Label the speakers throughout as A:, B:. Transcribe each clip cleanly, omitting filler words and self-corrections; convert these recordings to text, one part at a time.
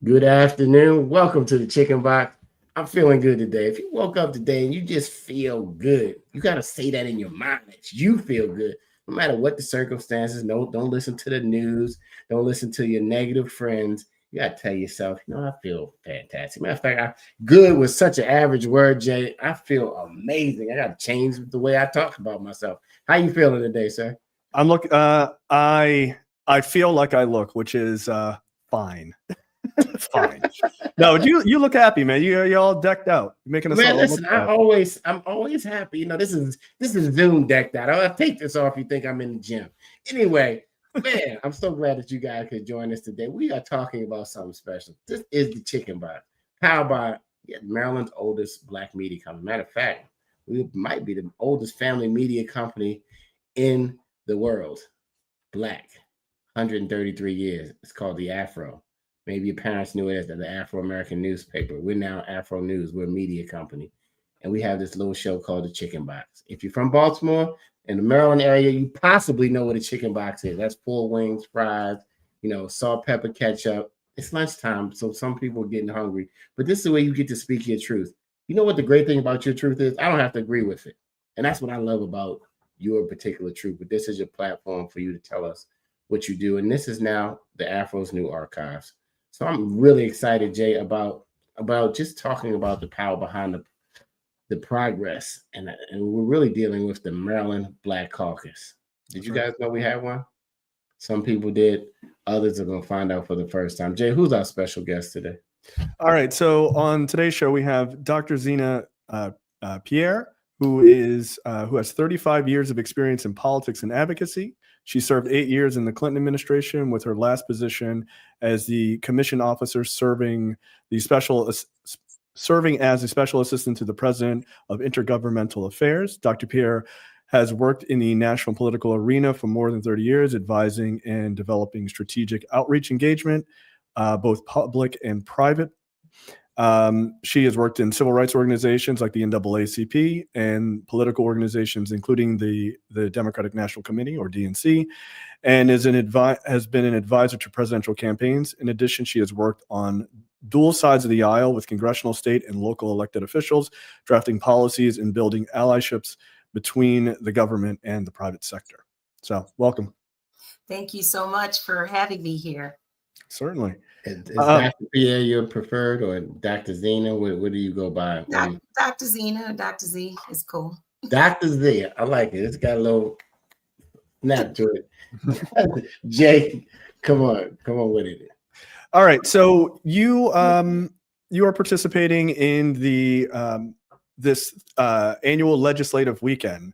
A: Good afternoon. Welcome to the Chicken Box. I'm feeling good today. If you woke up today and you just feel good, you got to say that in your mind that you feel good, no matter what the circumstances. No, don't listen to the news. Don't listen to your negative friends. You got to tell yourself, I feel fantastic. Matter of fact, good was such an average word, Jay. I feel amazing. I got to change the way I talk about myself. How you feeling today, sir?
B: I feel like I look, which is fine. Fine. No, you look happy, man. You're all decked out. You're making us
A: Man,
B: all
A: listen,
B: look bad.
A: I'm always happy. This is Zoom decked out. I'll take this off. You think I'm in the gym. Anyway, man, I'm so glad that you guys could join us today. We are talking about something special. This is the Chicken Box, powered by Maryland's oldest Black media company. Matter of fact, we might be the oldest family media company in the world. Black, 133 years. It's called the Afro. Maybe your parents knew it as the Afro-American newspaper. We're now Afro News. We're a media company. And we have this little show called the Chicken Box. If you're from Baltimore and the Maryland area, you possibly know what a chicken box is. That's full wings, fries, salt, pepper, ketchup. It's lunchtime, so some people are getting hungry. But this is the way you get to speak your truth. You know what the great thing about your truth is? I don't have to agree with it. And that's what I love about your particular truth. But this is your platform for you to tell us what you do. And this is now the Afro's new archives. So I'm really excited, Jay, about just talking about the power behind the progress, and we're really dealing with the Maryland Black Caucus. Did you guys know we had one? Some people did. Others are going to find out for the first time. Jay, who's our special guest today?
B: All right. So on today's show, we have Dr. Zina Pierre, who has 35 years of experience in politics and advocacy. She served 8 years in the Clinton administration, with her last position as the commission officer serving as a special assistant to the president of intergovernmental affairs. Dr. Pierre has worked in the national political arena for more than 30 years, advising and developing strategic outreach engagement, both public and private. She has worked in civil rights organizations like the NAACP and political organizations, including the Democratic National Committee, or DNC, and has been an advisor to presidential campaigns. In addition, she has worked on dual sides of the aisle with congressional, state, and local elected officials, drafting policies and building allyships between the government and the private sector. So, welcome.
C: Thank you so much for having me here.
B: Certainly.
A: Is Dr. Pierre your preferred, or Dr. Zina? What do you go by?
C: Dr. Zina, Dr. Z is cool.
A: Dr. Z, I like it. It's got a little snap to it. Jay, come on with it.
B: All right. So you are participating in the this annual legislative weekend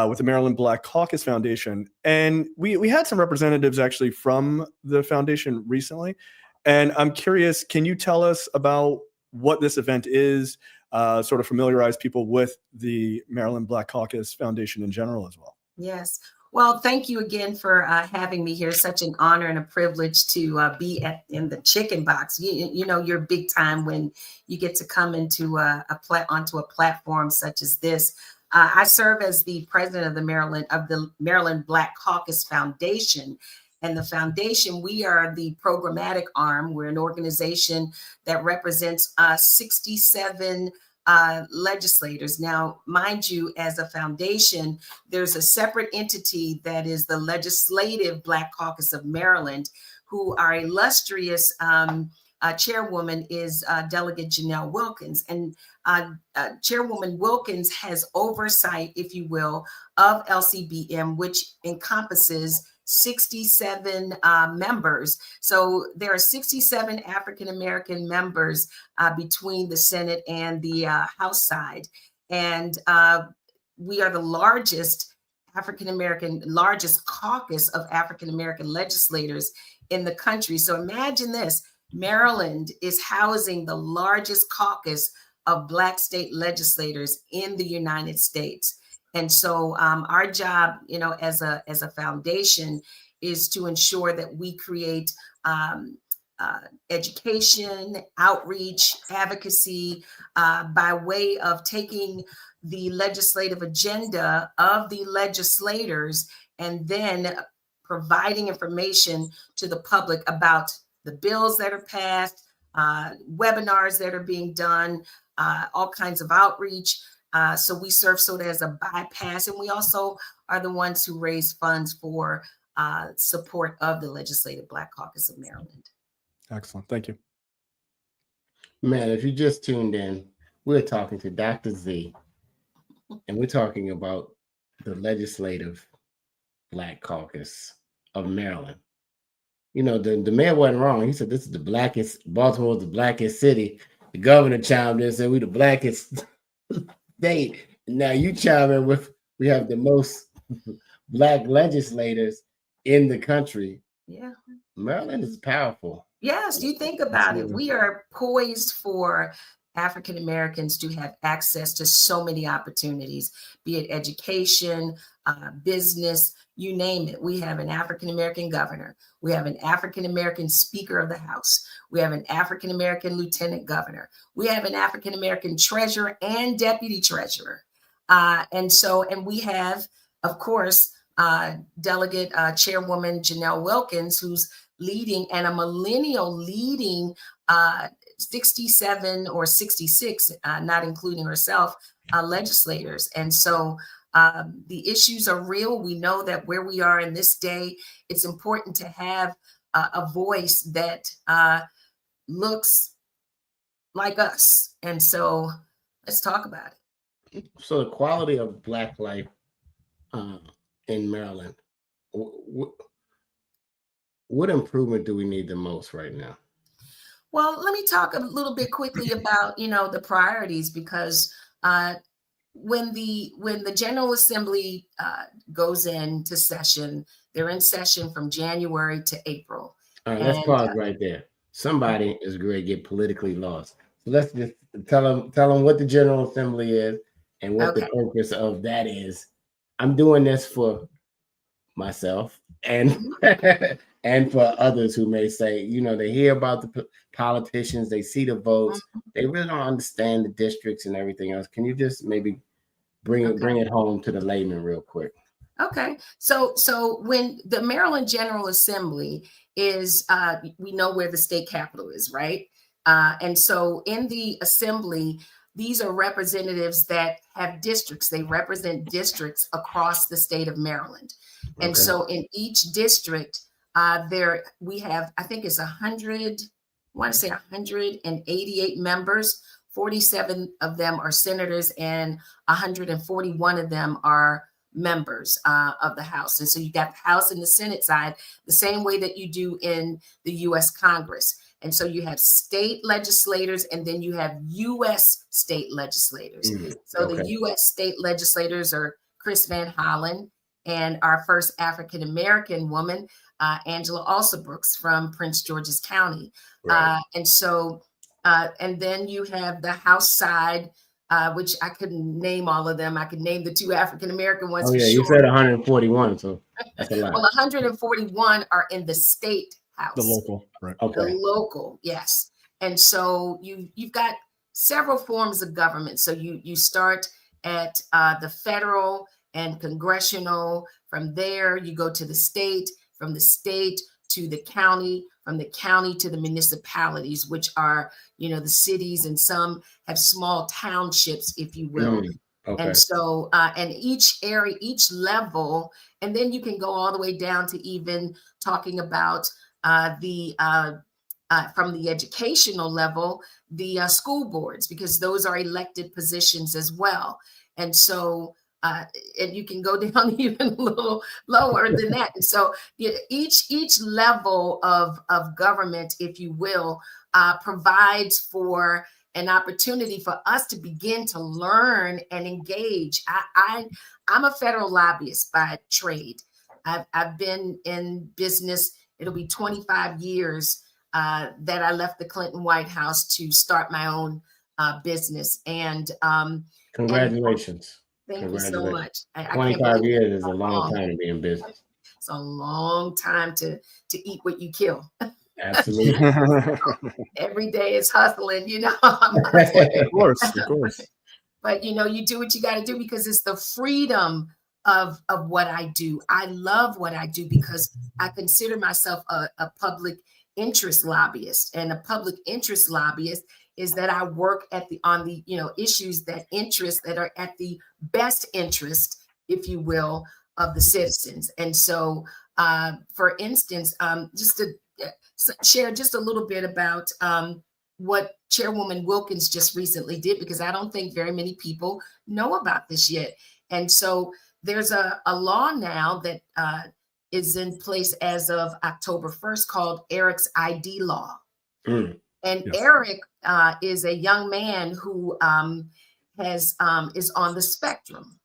B: with the Maryland Black Caucus Foundation, and we had some representatives actually from the foundation recently. And I'm curious, can you tell us about what this event is, sort of familiarize people with the Maryland Black Caucus Foundation in general as well?
C: Yes. Well, thank you again for having me here. Such an honor and a privilege to be in the Chicken Box. You know, you're big time when you get to come into onto a platform such as this. I serve as the president of the Maryland Black Caucus Foundation. And the foundation, we are the programmatic arm. We're an organization that represents 67 legislators. Now, mind you, as a foundation, there's a separate entity that is the Legislative Black Caucus of Maryland, who our illustrious chairwoman is Delegate Jheanelle Wilkins. And Chairwoman Wilkins has oversight, if you will, of LCBM, which encompasses 67 members. So there are 67 African-American members between the Senate and the House side. And we are the largest caucus of African-American legislators in the country. So imagine this, Maryland is housing the largest caucus of Black state legislators in the United States. And so our job, you know, as a foundation is to ensure that we create education, outreach, advocacy by way of taking the legislative agenda of the legislators and then providing information to the public about the bills that are passed, webinars that are being done, all kinds of outreach. So we serve sort of as a bypass, and we also are the ones who raise funds for support of the Legislative Black Caucus of Maryland.
B: Excellent. Thank you.
A: Man, if you just tuned in, we're talking to Dr. Z, and we're talking about the Legislative Black Caucus of Maryland. You know, the mayor wasn't wrong. He said this is the blackest, Baltimore's the blackest city. The governor chimed in and said we're the blackest state. Now you chime in with we have the most black legislators in the country.
C: Yeah.
A: Maryland is powerful.
C: Yes, you think about it. We are poised for African Americans to have access to so many opportunities, be it education, business, you name it. We have an African American governor. We have an African American Speaker of the House. We have an African American Lieutenant Governor. We have an African American Treasurer and Deputy Treasurer. And we have, of course, Delegate Chairwoman Jheanelle Wilkins, who's leading, and a millennial leading 67 or 66, not including herself, legislators. And so the issues are real. We know that where we are in this day, it's important to have a voice that looks like us. And so let's talk about it.
A: So the quality of Black life in Maryland, what improvement do we need the most right now?
C: Well, let me talk a little bit quickly about, the priorities, because when the General Assembly goes into session, they're in session from January to April.
A: All right, let's pause right there. Somebody is going to get politically lost. So let's just tell them what the General Assembly is and what the purpose of that is. I'm doing this for myself and and for others who may say, they hear about the politicians, they see the votes, they really don't understand the districts and everything else. Can you just maybe bring it home to the layman real quick?
C: Okay, so when the Maryland General Assembly is, we know where the state capitol is, right? And so in the assembly, these are representatives that have districts. They represent districts across the state of Maryland. And so in each district, we have, I think it's 188 members. 47 of them are senators and 141 of them are members of the House. And so you got the House and the Senate side, the same way that you do in the U.S. Congress. And so you have state legislators and then you have U.S. state legislators. So the U.S. state legislators are Chris Van Hollen and our first African-American woman, Angela Alsabrooks from Prince George's County. Right. And then you have the House side, which I couldn't name all of them. I could name the two African-American ones.
A: Oh, yeah, you said 141, so that's a lot.
C: Well, 141 are in the state House.
B: The local, right.
C: The local, yes. And so you've got several forms of government. So you start at the federal and congressional. From there, you go to the state, from the state to the county, from the county to the municipalities, which are, the cities, and some have small townships, if you will. And so, and each area, each level, and then you can go all the way down to even talking about from the educational level, the school boards, because those are elected positions as well. And so, and you can go down even a little lower than that. And so each level of government, if you will, provides for an opportunity for us to begin to learn and engage. I'm a federal lobbyist by trade. I've been in business. It'll be 25 years that I left the Clinton White House to start my own business. And
A: congratulations.
C: Thank you so much.
A: 25 years is a long time to be in business.
C: It's a long time to eat what you kill.
A: Absolutely.
C: Every day is hustling,
B: Of course.
C: But you do what you got to do because it's the freedom of what I do. I love what I do because I consider myself a public interest lobbyist, and a public interest lobbyist is that I work on the issues that are at the best interest, if you will, of the citizens. And so, for instance, just to share just a little bit about what Chairwoman Wilkins just recently did, because I don't think very many people know about this yet. And so there's a law now that is in place as of October 1st called Eric's ID law. And yes. Eric is a young man who is on the spectrum.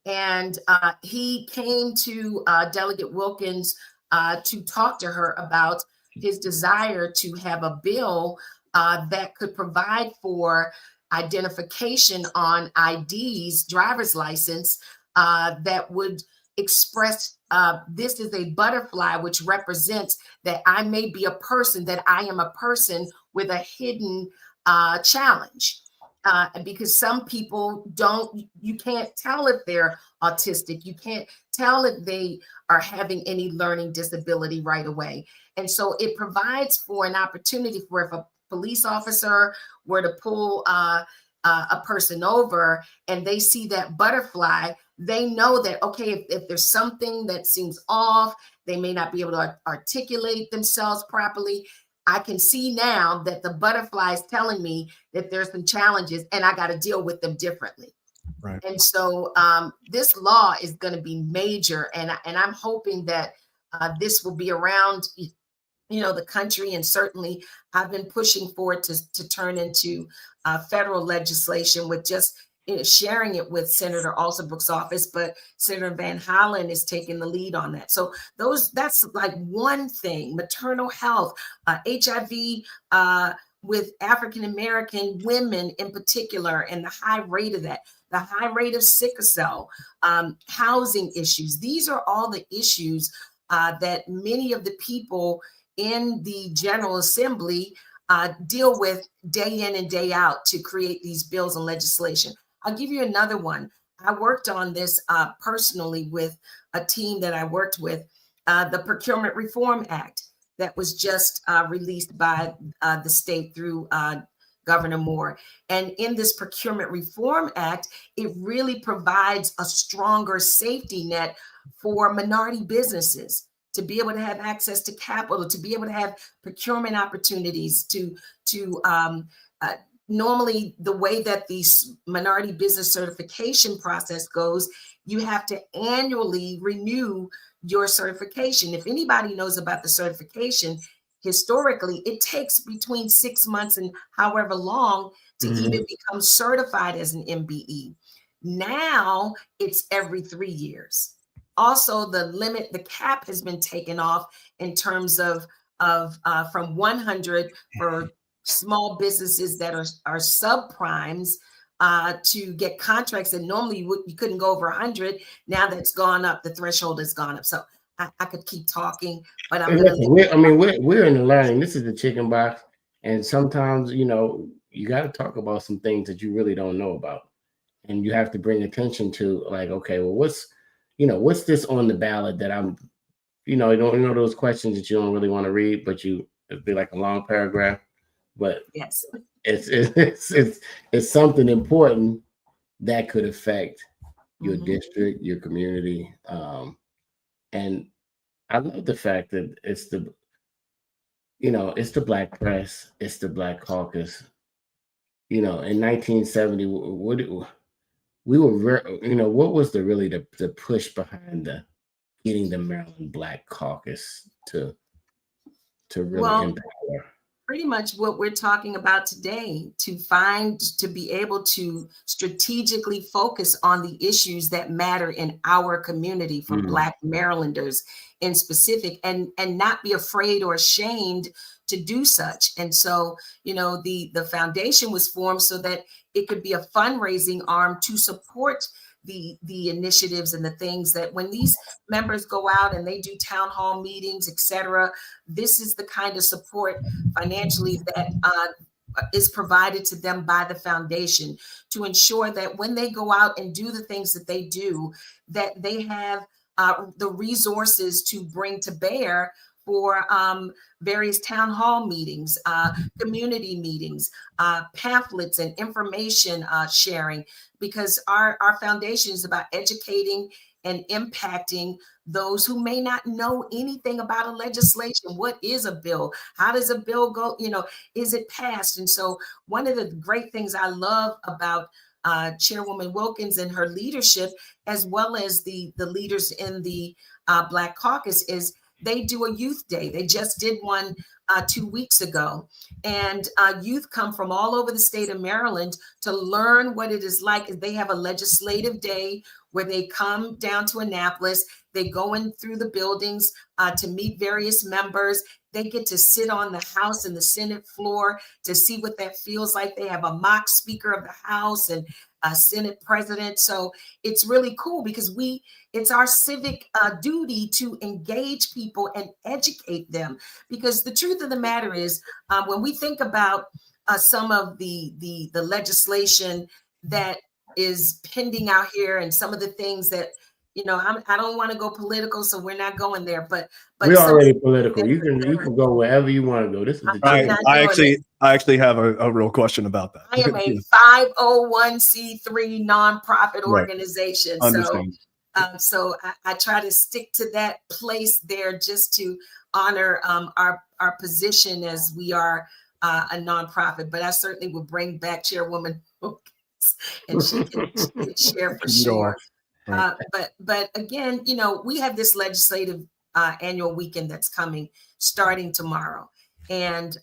C: And he came to Delegate Wilkins to talk to her about his desire to have a bill that could provide for identification on IDs, driver's license, that would express this is a butterfly, which represents that I may be a person, that I am a person with a hidden challenge. Because some people you can't tell if they're autistic. You can't tell if they are having any learning disability right away. And so it provides for an opportunity for, if a police officer were to pull a person over and they see that butterfly, they know that, okay, if there's something that seems off, they may not be able to articulate themselves properly. I can see now that the butterfly is telling me that there's some challenges and I got to deal with them differently. Right. And so this law is going to be major, and I'm hoping that this will be around, the country, and certainly I've been pushing for it to turn into federal legislation, with just sharing it with Senator Alsabrook's office, but Senator Van Hollen is taking the lead on that. So that's like one thing. Maternal health, HIV with African-American women in particular, and the high rate of that, the high rate of sickle cell, housing issues. These are all the issues that many of the people in the General Assembly deal with day in and day out to create these bills and legislation. I'll give you another one. I worked on this personally with a team that I worked with, the Procurement Reform Act that was just released by the state through Governor Moore. And in this Procurement Reform Act, it really provides a stronger safety net for minority businesses to be able to have access to capital, to be able to have procurement opportunities, to normally the way that the minority business certification process goes, you have to annually renew your certification. If anybody knows about the certification, historically, it takes between 6 months and however long to even become certified as an MBE. Now it's every 3 years. Also, the cap has been taken off in terms of from 100 for small businesses that are subprimes to get contracts that normally you couldn't go over 100. Now that's gone up. The threshold has gone up. So I could keep talking, but
A: we're in the learning. This is the chicken box, and sometimes you got to talk about some things that you really don't know about, and you have to bring attention to, like, okay, well, what's this on the ballot that I'm, those questions that you don't really want to read, but it'd be like a long paragraph. But
C: yes,
A: it's something important that could affect your district, your community, and I love the fact that it's the Black press, it's the Black Caucus. In 1970, what was the push behind getting the Maryland Black Caucus to really empower?
C: Pretty much what we're talking about today, to be able to strategically focus on the issues that matter in our community for Black Marylanders in specific, and not be afraid or ashamed to do such. And so, the foundation was formed so that it could be a fundraising arm to support the initiatives and the things that when these members go out and they do town hall meetings, etc., this is the kind of support financially that is provided to them by the foundation to ensure that when they go out and do the things that they do, that they have the resources to bring to bear for various town hall meetings, community meetings, pamphlets and information sharing, because our foundation is about educating and impacting those who may not know anything about a legislation. What is a bill? How does a bill go? Is it passed? And so one of the great things I love about Chairwoman Wilkins and her leadership, as well as the leaders in the Black Caucus, is they do a youth day. They just did one 2 weeks ago. And youth come from all over the state of Maryland to learn what it is like. They have a legislative day where they come down to Annapolis. They go in through the buildings to meet various members. They get to sit on the House and the Senate floor to see what that feels like. They have a mock Speaker of the House and a Senate President. So it's really cool because it's our civic duty to engage people and educate them. Because the truth of the matter is, when we think about some of the legislation that is pending out here and some of the things that, I don't want to go political, so we're not going there. But
A: we're already political. You can go wherever you want to go. This is
B: I actually have a real question about that.
C: I am a 501c3 nonprofit organization. Right. So I try to stick to that place there just to honor our position as we are a nonprofit. But I certainly will bring back Chairwoman Wilkins, and she can share for sure. Right. But again, we have this legislative annual weekend that's coming starting tomorrow. And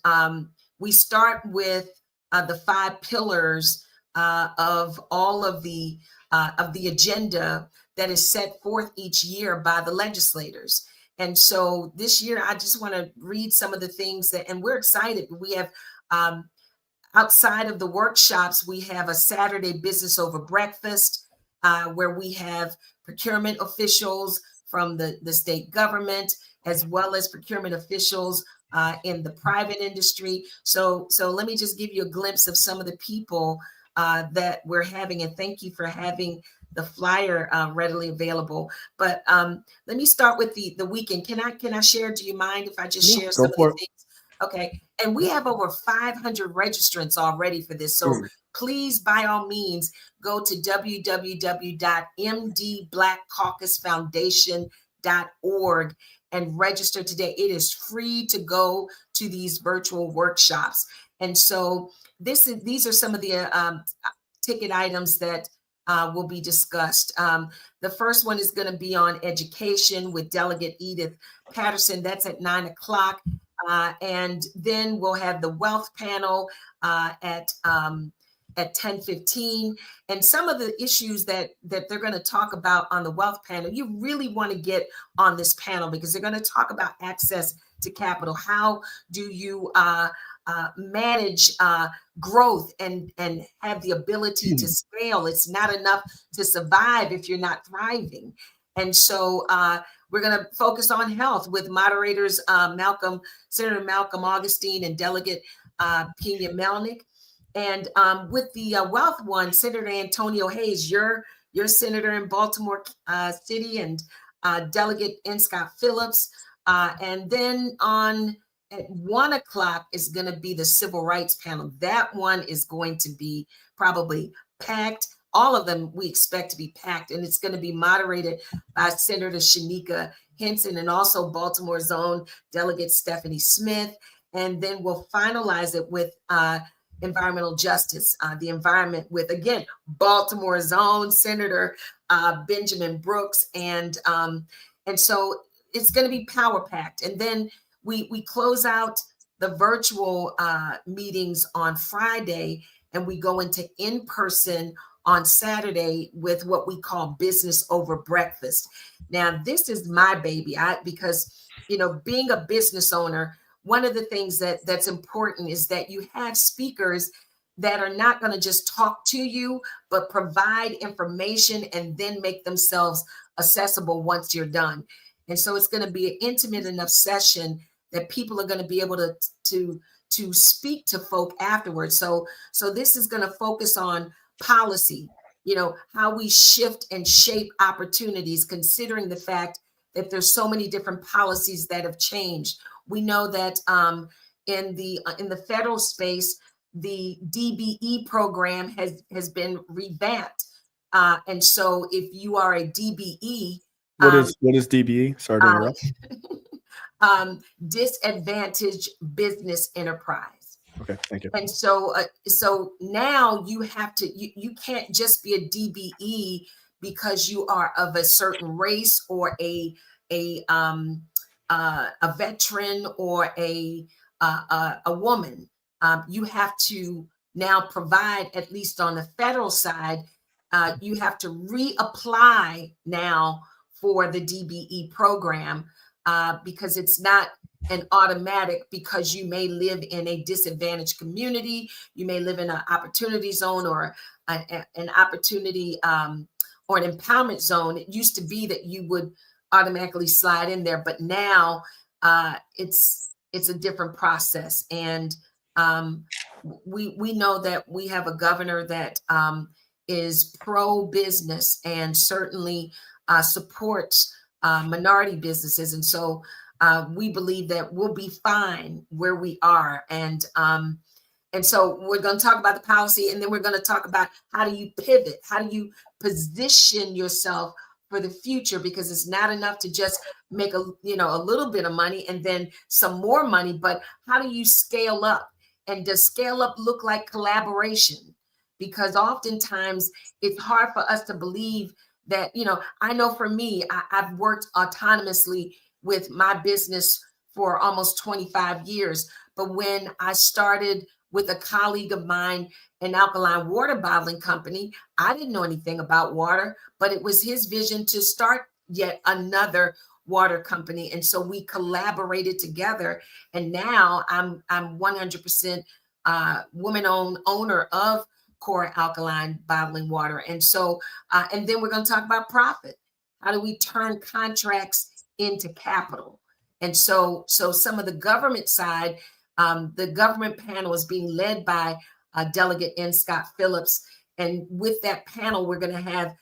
C: we start with the 5 pillars of all of the agenda that is set forth each year by the legislators. And so this year, I just want to read some of the things and we're excited. We have, outside of the workshops, we have a Saturday business over breakfast, where we have procurement officials from the state government, as well as procurement officials in the private industry. So let me just give you a glimpse of some of the people that we're having, and thank you for having the flyer readily available. But let me start with the weekend. Can I share? Do you mind if I just share some of the things? Okay. And we have over 500 registrants already for this. So please, by all means, go to www.mdblackcaucusfoundation.org and register today. It is free to go to these virtual workshops. And so these are some of the ticket items that will be discussed. The first one is going to be on education with Delegate Edith Patterson. That's at 9 o'clock. And then we'll have the wealth panel at 10:15. And some of the issues that they're going to talk about on the wealth panel, you really want to get on this panel because they're going to talk about access to capital. How do you manage growth and have the ability to scale? It's not enough to survive if you're not thriving. And so we're going to focus on health with moderators Senator Malcolm Augustine and Delegate Pena Melnick. And with the wealth one, Senator Antonio Hayes, your senator in Baltimore City, and Delegate N. Scott Phillips. And then at 1 o'clock is going to be the civil rights panel. That one is going to be probably packed. All of them we expect to be packed, and it's going to be moderated by Senator Shanika Henson and also Baltimore's own Delegate Stephanie Smith. And then we'll finalize it with environmental justice, the environment with, again, Baltimore's own Senator Benjamin Brooks. And so it's going to be power packed. And then we close out the virtual meetings on Friday, and we go into in-person on Saturday with what we call business over breakfast. Now, this is my baby, because, being a business owner, one of the things that's important is that you have speakers that are not going to just talk to you, but provide information and then make themselves accessible once you're done. And so it's going to be an intimate enough session that people are going to be able to speak to folk afterwards. So this is going to focus on policy, how we shift and shape opportunities, considering the fact that there's so many different policies that have changed. We know that in the federal space, the DBE program has been revamped. And so if you are a DBE,
B: what is DBE? Sorry to interrupt.
C: Disadvantaged business enterprise.
B: Okay, thank you.
C: And so so now you have to, you can't just be a DBE because you are of a certain race or a veteran or a woman. You have to now provide, at least on the federal side, you have to reapply now for the DBE program because it's not an automatic, because you may live in a disadvantaged community, you may live in an opportunity zone or an opportunity or an empowerment zone. It used to be that you would automatically slide in there, but now it's a different process. And we know that we have a governor that is pro-business and certainly supports minority businesses. And so we believe that we'll be fine where we are. And so we're going to talk about the policy, and then we're going to talk about how do you pivot? How do you position yourself for the future? Because it's not enough to just make a little bit of money and then some more money, but how do you scale up? And does scale up look like collaboration? Because oftentimes it's hard for us to believe that, I know for me, I've worked autonomously with my business for almost 25 years. But when I started with a colleague of mine, an alkaline water bottling company, I didn't know anything about water, but it was his vision to start yet another water company. And so we collaborated together. And now I'm 100% woman-owned owner of Quora Alkaline bottling water. And so, and then we're going to talk about profit. How do we turn contracts into capital? And so some of the government side, the government panel is being led by Delegate N. Scott Phillips. And with that panel, we're going to have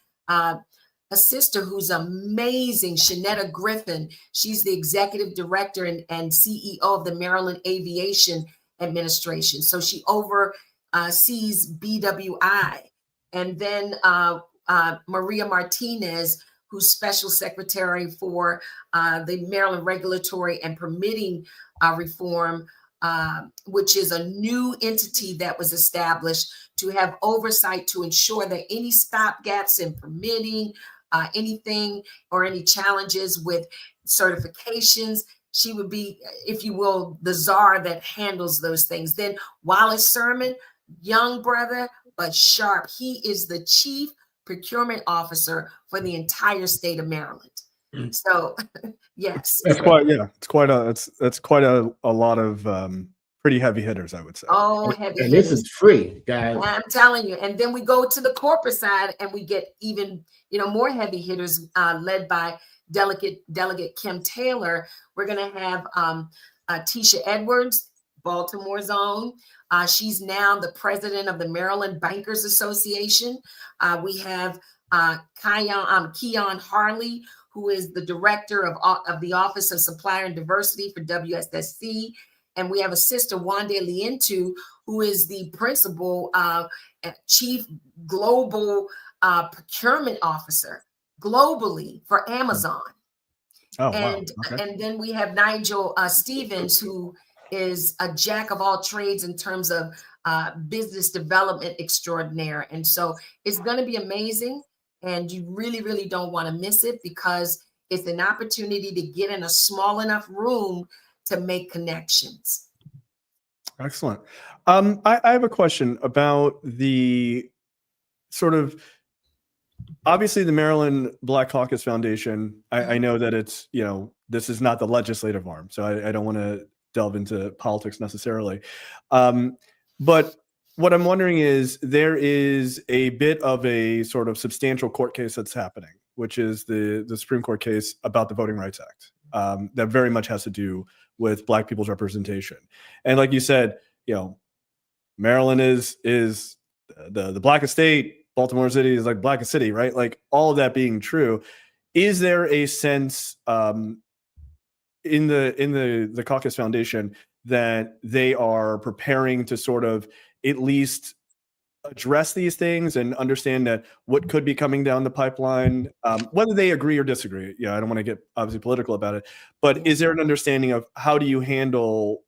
C: a sister who's amazing, Shanetta Griffin. She's the executive director and CEO of the Maryland Aviation Administration. So she oversees BWI. And then Maria Martinez, who's special secretary for the Maryland Regulatory and Permitting Reform, which is a new entity that was established to have oversight to ensure that any stopgaps in permitting, anything or any challenges with certifications, she would be, if you will, the czar that handles those things. Then Wallace Sermon, young brother, but sharp. He is the chief procurement officer for the entire state of Maryland. So, yes.
B: It's quite a lot of pretty heavy hitters, I would say.
C: Oh, heavy
A: and
C: hitters.
A: This is free, guys.
C: I'm telling you. And then we go to the corporate side and we get even, more heavy hitters led by Delegate Kim Taylor. We're going to have Tisha Edwards, Baltimore's own. She's now the president of the Maryland Bankers Association. We have Keon Harley, who is the director of the Office of Supplier and Diversity for WSSC. And we have a sister, Wanda Lientu, who is the principal chief global procurement officer globally for Amazon.
B: Oh,
C: and
B: wow. Okay.
C: And then we have Nigel Stevens, who is a jack of all trades in terms of business development extraordinaire. And so it's going to be amazing. And you really, really don't want to miss it, because it's an opportunity to get in a small enough room to make connections.
B: Excellent. I have a question about the sort of, obviously the Maryland Black Caucus Foundation. I know that it's, this is not the legislative arm, so I don't want to delve into politics necessarily. But what I'm wondering is, there is a bit of a sort of substantial court case that's happening, which is the Supreme Court case about the Voting Rights Act, that very much has to do with Black people's representation. And like you said, Maryland is the blackest state. Baltimore City is like blackest city, right? Like, all of that being true, is there a sense in the Caucus Foundation that they are preparing to sort of at least address these things and understand that what could be coming down the pipeline, whether they agree or disagree? Yeah, I don't want to get obviously political about it, but is there an understanding of how do you handle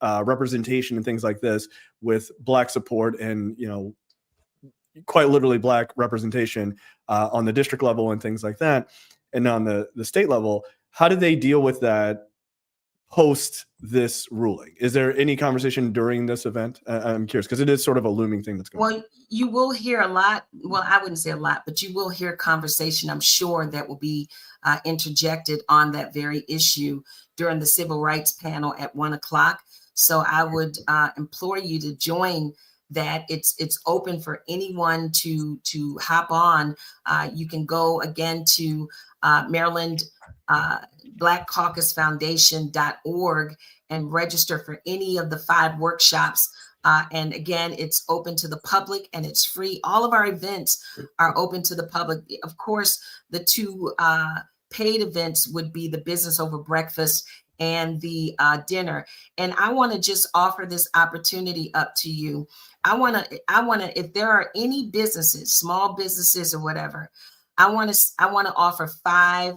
B: representation and things like this with Black support and, you know, quite literally Black representation on the district level and things like that, and on the state level? How do they deal with that post this ruling? Is there any conversation during this event? I'm curious because it is sort of a looming thing that's going on.
C: Well, you will hear a lot. Well, I wouldn't say a lot, but you will hear conversation, I'm sure, that will be interjected on that very issue during the civil rights panel at 1 o'clock. So I would implore you to join that. It's open for anyone to hop on. You can go again to Maryland Black Caucus Foundation.org and register for any of the 5 workshops. And again, it's open to the public and it's free. All of our events are open to the public. Of course, the 2 paid events would be the Business Over Breakfast and the dinner. And I want to just offer this opportunity up to you. I want to, if there are any businesses, small businesses or whatever, I want to offer 5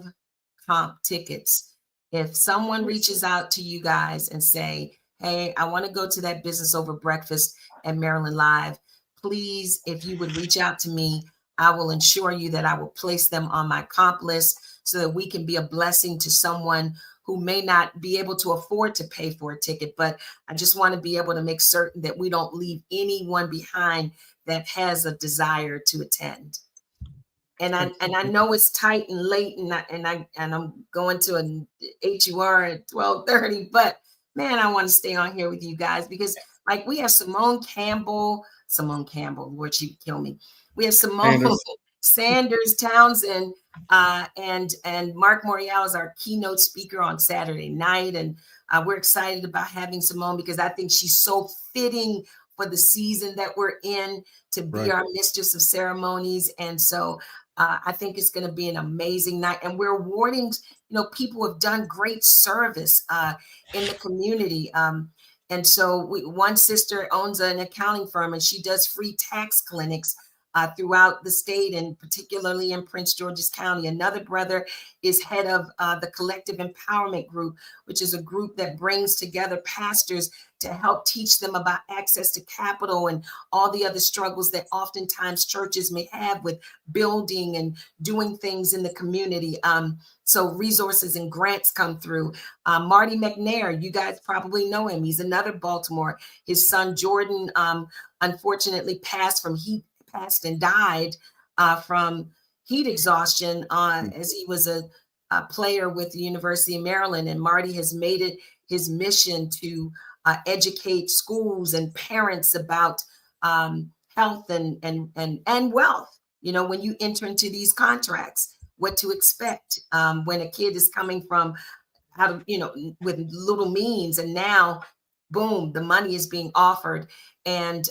C: comp tickets. If someone reaches out to you guys and say, hey, I want to go to that Business Over Breakfast at Maryland Live, please, if you would reach out to me, I will ensure you that I will place them on my comp list so that we can be a blessing to someone who may not be able to afford to pay for a ticket. But I just want to be able to make certain that we don't leave anyone behind that has a desire to attend. And I know it's tight and late, and I'm going to an HUR at 12:30. But man, I want to stay on here with you guys because, like, we have Simone Campbell, Lord, she'd kill me. We have Simone Sanders Townsend, and Mark Morial is our keynote speaker on Saturday night, and we're excited about having Simone because I think she's so fitting for the season that we're in to be our mistress of ceremonies. And so I think it's going to be an amazing night. And we're awarding, people who have done great service in the community. And so one sister owns an accounting firm and she does free tax clinics throughout the state and particularly in Prince George's County. Another brother is head of the Collective Empowerment Group, which is a group that brings together pastors to help teach them about access to capital and all the other struggles that oftentimes churches may have with building and doing things in the community. So resources and grants come through. Marty McNair, you guys probably know him. He's another Baltimore. His son Jordan unfortunately passed and died from heat exhaustion as he was a player with the University of Maryland. And Marty has made it his mission to educate schools and parents about health and wealth. When you enter into these contracts, what to expect when a kid is coming from out of, with little means, and now, boom, the money is being offered. And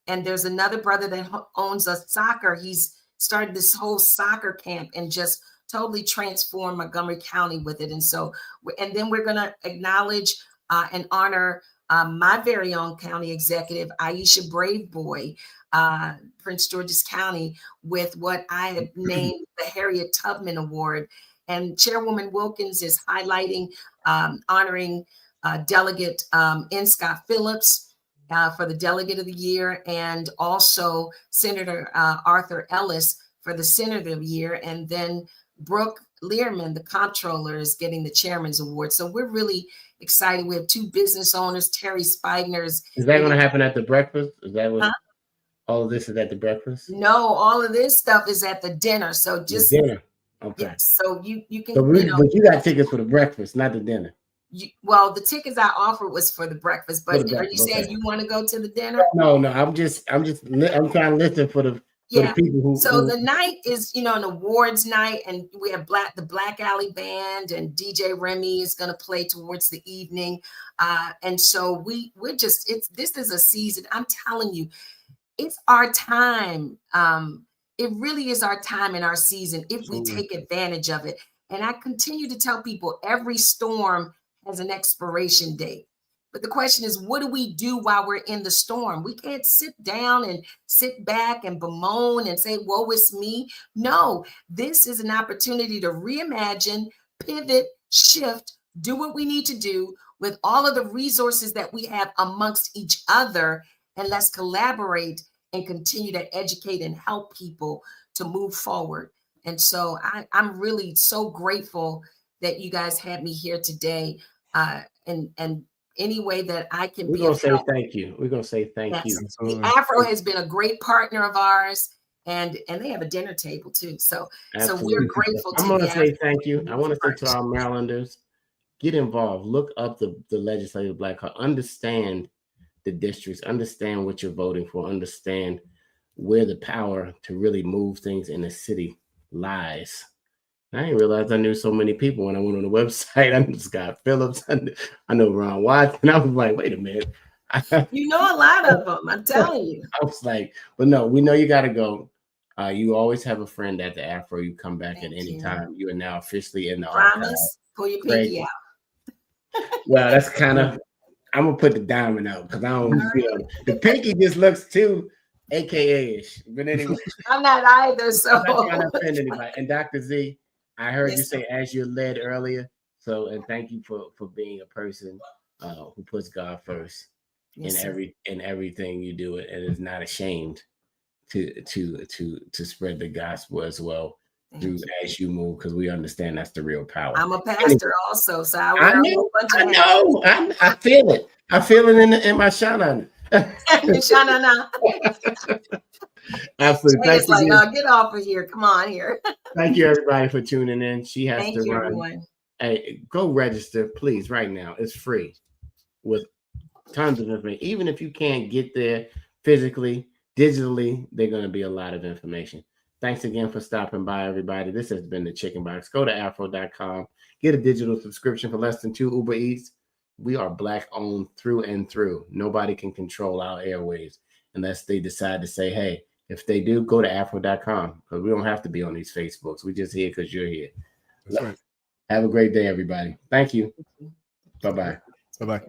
C: there's another brother that owns a soccer. He's started this whole soccer camp and just totally transformed Montgomery County with it. And so, and then we're going to acknowledge and honor my very own county executive, Aisha Braveboy, Prince George's County, with what I have named the Harriet Tubman Award. And Chairwoman Wilkins is highlighting, honoring Delegate N. Scott Phillips for the Delegate of the Year, and also Senator Arthur Ellis for the Senator of the Year. And then Brooke Learman, the comptroller, is getting the Chairman's Award. So we're really excited. We have 2 business owners, Terry Spigner's.
A: Is that going to happen at the breakfast? Is that what all of this is at the breakfast?
C: No, all of this stuff is at the dinner. So just
A: the dinner. Okay.
C: Yes, so you can.
A: But you got tickets for the breakfast, not the dinner.
C: Well, the tickets I offered was for the breakfast, but are you saying you want to go to the dinner?
A: No, I'm trying to listen for the people who.
C: So the night is, an awards night, and we have the Black Alley Band, and DJ Remy is going to play towards the evening, and so this is a season. I'm telling you, it's our time. It really is our time and our season if we
B: Absolutely.
C: take advantage of it. And I continue to tell people every storm has an expiration date. But the question is, what do we do while we're in the storm? We can't sit down and sit back and bemoan and say, woe is me. No, this is an opportunity to reimagine, pivot, shift, do what we need to do with all of the resources that we have amongst each other. And let's collaborate and continue to educate and help people to move forward. And so I'm really so grateful that you guys had me here today. And any way that I can
A: We're
C: be
A: gonna
C: of
A: say
C: help.
A: thank you. We're gonna say thank
C: Yes.
A: you.
C: The
B: Absolutely.
C: Afro has been a great partner of ours, and they have a dinner table too. So
A: Absolutely.
C: we're grateful
A: I'm
C: to
A: gonna
C: the
A: say
C: Afro.
A: thank you. I want to say to our Marylanders, get involved. Look up the legislative black card. Understand the districts. Understand what you're voting for. Understand where the power to really move things in the city lies. I didn't realize I knew so many people when I went on the website. I knew Scott Phillips. I know Ron Watson. I was like, wait a minute.
C: You know a lot of them, I'm telling you.
A: I was like, but no, we know you got to go. You always have a friend at the Afro. You come back
C: Thank
A: at any
C: you.
A: time. You are now officially in the archive.
C: Promise. Pull your
A: Great.
C: pinky out.
A: Well, that's kind of, I'm going to put the diamond out because I don't feel the pinky just looks too AKA-ish. But anyway,
C: I'm not either. So
A: I'm not trying to offend anybody. And Dr. Z, I heard
C: Yes,
A: you say as you're led earlier. So, and thank you for being a person who puts God first
C: yes,
A: in everything you do, and is not ashamed to spread the gospel as well through as you move, because we understand that's the real power.
C: I'm a pastor also, so I wear
A: I
C: a whole bunch of hats.
A: I feel it. I feel it in my shana.
C: Shanana.
A: Absolutely.
C: It's like, oh, get off of here. Come on here.
A: Thank you, everybody, for tuning in. She has
C: Thank
A: to
C: you,
A: run.
C: everyone.
A: Hey, go register, please, right now. It's free with tons of information. Even if you can't get there physically, digitally, they're going to be a lot of information. Thanks again for stopping by, everybody. This has been the Chicken Box. Go to afro.com. Get a digital subscription for less than $2 Uber Eats. We are Black owned through and through. Nobody can control our airwaves unless they decide to say, hey, if they do, go to afro.com, because we don't have to be on these Facebooks. We just here because you're here.
B: That's right.
A: Have a great day, everybody. Thank you. Bye-bye.
B: Bye-bye.